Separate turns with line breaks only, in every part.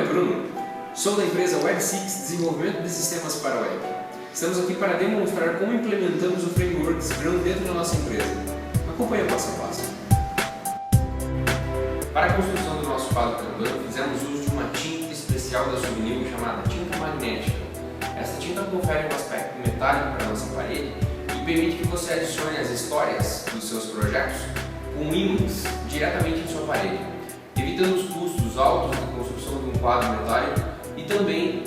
nome é Bruno, sou da empresa Web6 Desenvolvimento de Sistemas para Web. Estamos aqui para demonstrar como implementamos o framework Scrum dentro da nossa empresa. Acompanhe o passo a passo. Para a construção do nosso quadro Kanban, fizemos uso de uma tinta especial da Souvenir chamada tinta magnética. Essa tinta confere um aspecto metálico para a nossa parede e permite que você adicione as histórias dos seus projetos com ímãs diretamente em sua parede, evitando os custos altos da construção de um quadro metálico e também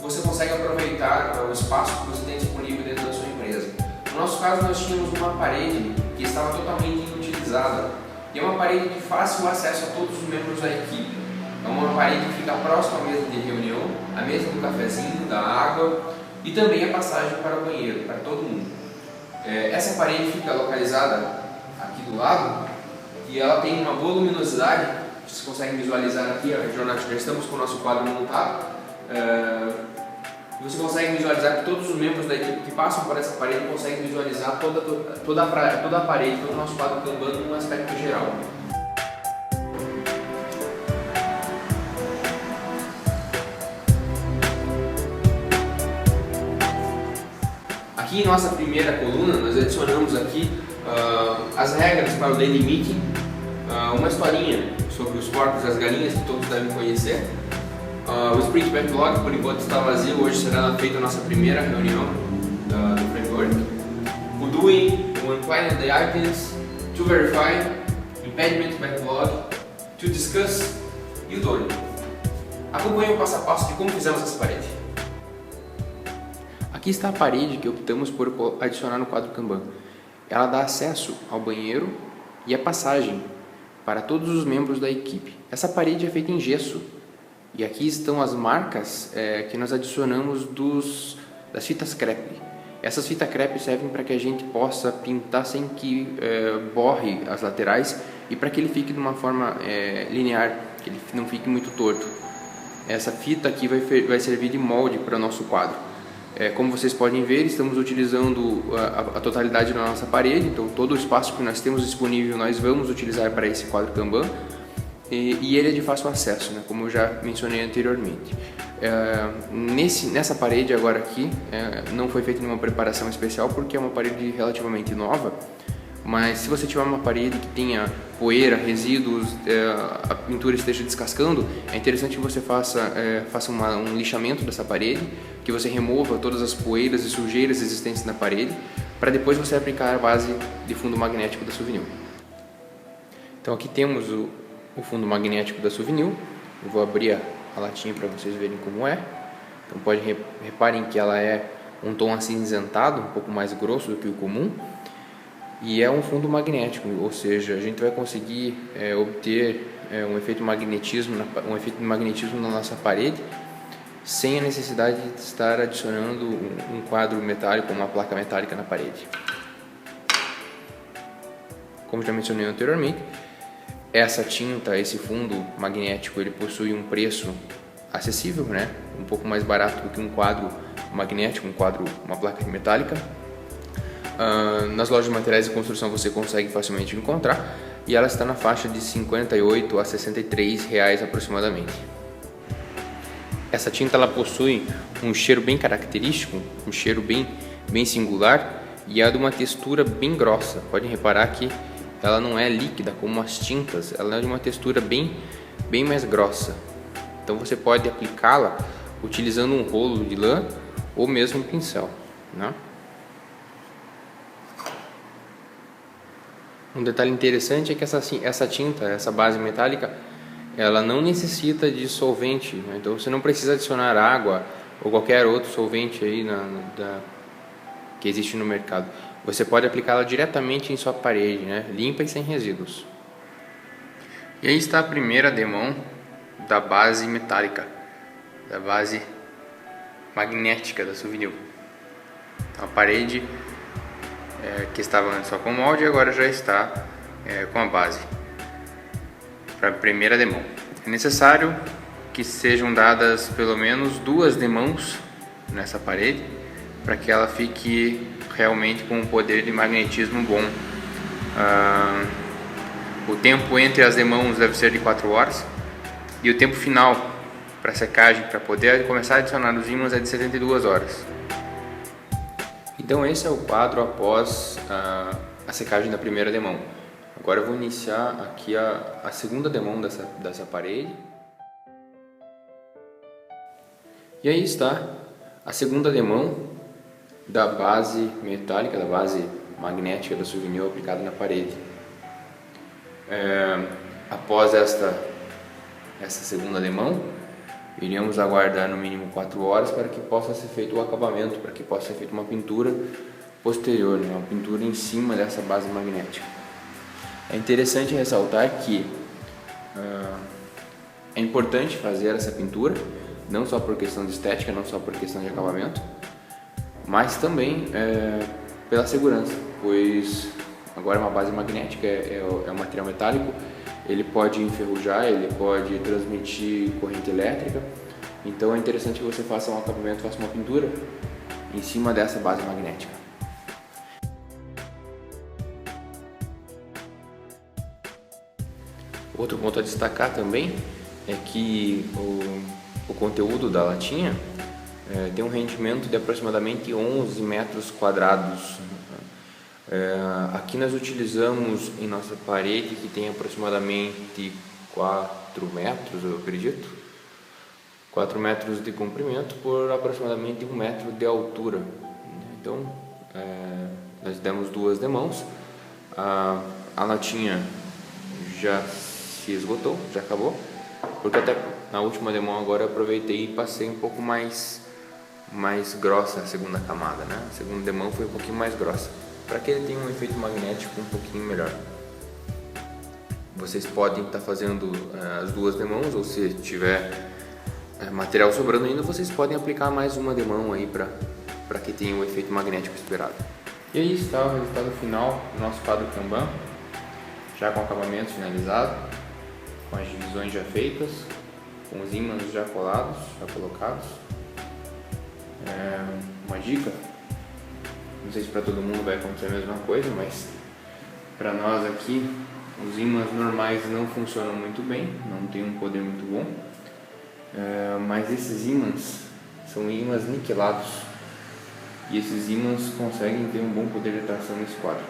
você consegue aproveitar o espaço que você tem disponível dentro da sua empresa. No nosso caso, nós tínhamos uma parede que estava totalmente inutilizada e é uma parede de fácil acesso a todos os membros da equipe. É uma parede que fica próxima à mesa de reunião, à mesa do cafezinho, da água e também a passagem para o banheiro, para todo mundo. Essa parede fica localizada aqui do lado e ela tem uma boa luminosidade. Vocês conseguem visualizar aqui, já estamos com o nosso quadro montado. Você consegue visualizar que todos os membros da equipe que passam por essa parede conseguem visualizar toda a parede, todo o nosso quadro Kanban num aspecto geral. Aqui em nossa primeira coluna, nós adicionamos aqui as regras para o Daily Meeting, uma historinha sobre os porcos e as galinhas que todos devem conhecer. O Sprint Backlog, por enquanto, está vazio, hoje será feita a nossa primeira reunião do framework. O Doing, o Unplanned the Items, To Verify, Impediment Backlog, To Discuss e o Done. Acompanhe o passo a passo de como fizemos essa parede. Aqui está a parede que optamos por adicionar no quadro Kanban. Ela dá acesso ao banheiro e a passagem para todos os membros da equipe. Essa parede é feita em gesso e aqui estão as marcas que nós adicionamos das fitas crepe. Essas fitas crepe servem para que a gente possa pintar sem que borre as laterais e para que ele fique de uma forma linear, que ele não fique muito torto. Essa fita aqui vai servir de molde para o nosso quadro. Como vocês podem ver, estamos utilizando a totalidade da nossa parede, então todo o espaço que nós temos disponível nós vamos utilizar para esse quadro Kanban e ele é de fácil acesso, né, como eu já mencionei anteriormente. Nessa parede agora aqui não foi feita nenhuma preparação especial porque é uma parede relativamente nova, mas se você tiver uma parede que tenha poeira, resíduos, a pintura esteja descascando, é interessante que você faça um lixamento dessa parede, que você remova todas as poeiras e sujeiras existentes na parede, para depois você aplicar a base de fundo magnético da Souvenir. Então aqui temos o fundo magnético da Souvenir. Eu vou abrir a latinha para vocês verem como é. Então reparem que ela é um tom acinzentado, um pouco mais grosso do que o comum. E é um fundo magnético, ou seja, a gente vai conseguir obter um efeito de magnetismo na nossa parede sem a necessidade de estar adicionando um quadro metálico, uma placa metálica na parede. Como já mencionei anteriormente, essa tinta, esse fundo magnético, ele possui um preço acessível, né? Um pouco mais barato do que um quadro magnético, uma placa metálica. Nas lojas de materiais de construção você consegue facilmente encontrar e ela está na faixa de R$ 58 a R$ 63 aproximadamente. Essa tinta ela possui um cheiro bem característico, um cheiro bem singular e é de uma textura bem grossa. Podem reparar que ela não é líquida como as tintas, ela é de uma textura bem mais grossa. Então você pode aplicá-la utilizando um rolo de lã ou mesmo um pincel, né? Um detalhe interessante é que essa tinta, essa base metálica, ela não necessita de solvente, né? Então você não precisa adicionar água ou qualquer outro solvente aí que existe no mercado. Você pode aplicá-la diretamente em sua parede, né? Limpa e sem resíduos. E aí está a primeira demão da base metálica, da base magnética da Souvenir. Então, a parede que estava antes só com molde, agora já está com a base. Para a primeira demão, é necessário que sejam dadas pelo menos 2 demãos nessa parede para que ela fique realmente com um poder de magnetismo bom. O tempo entre as demãos deve ser de 4 horas e o tempo final para secagem, para poder começar a adicionar os ímãs, é de 72 horas. Então esse é o quadro após a secagem da primeira demão. Agora eu vou iniciar aqui a segunda demão dessa parede. E aí está a segunda demão da base metálica, da base magnética da Souvenir aplicada na parede. Após esta segunda demão, iremos aguardar no mínimo 4 horas para que possa ser feito o acabamento, para que possa ser feita uma pintura posterior, né? Uma pintura em cima dessa base magnética. É interessante ressaltar que é importante fazer essa pintura, não só por questão de estética, não só por questão de acabamento, mas também pela segurança, pois agora é uma base magnética, é um material metálico, ele pode enferrujar, ele pode transmitir corrente elétrica, então é interessante que você faça um acabamento, faça uma pintura em cima dessa base magnética. Outro ponto a destacar também é que o conteúdo da latinha tem um rendimento de aproximadamente 11 metros quadrados. Aqui nós utilizamos em nossa parede, que tem aproximadamente 4 metros, eu acredito, 4 metros de comprimento por aproximadamente 1 metro de altura. Então nós demos 2 demãos, a latinha já se esgotou, já acabou, porque até na última demão agora eu aproveitei e passei um pouco mais grossa a segunda camada, né? A segunda demão foi um pouquinho mais grossa, para que ele tenha um efeito magnético um pouquinho melhor. Vocês podem estar fazendo as 2 demãos, ou se tiver material sobrando ainda, vocês podem aplicar mais uma demão aí para que tenha o efeito magnético esperado. E aí está o resultado final do nosso quadro Kanban, já com o acabamento finalizado, com as divisões já feitas, com os ímãs já colados, já colocados. Uma dica, não sei se para todo mundo vai acontecer a mesma coisa, mas para nós aqui os ímãs normais não funcionam muito bem, não tem um poder muito bom, mas esses ímãs são ímãs niquelados e esses ímãs conseguem ter um bom poder de atração nesse quadro.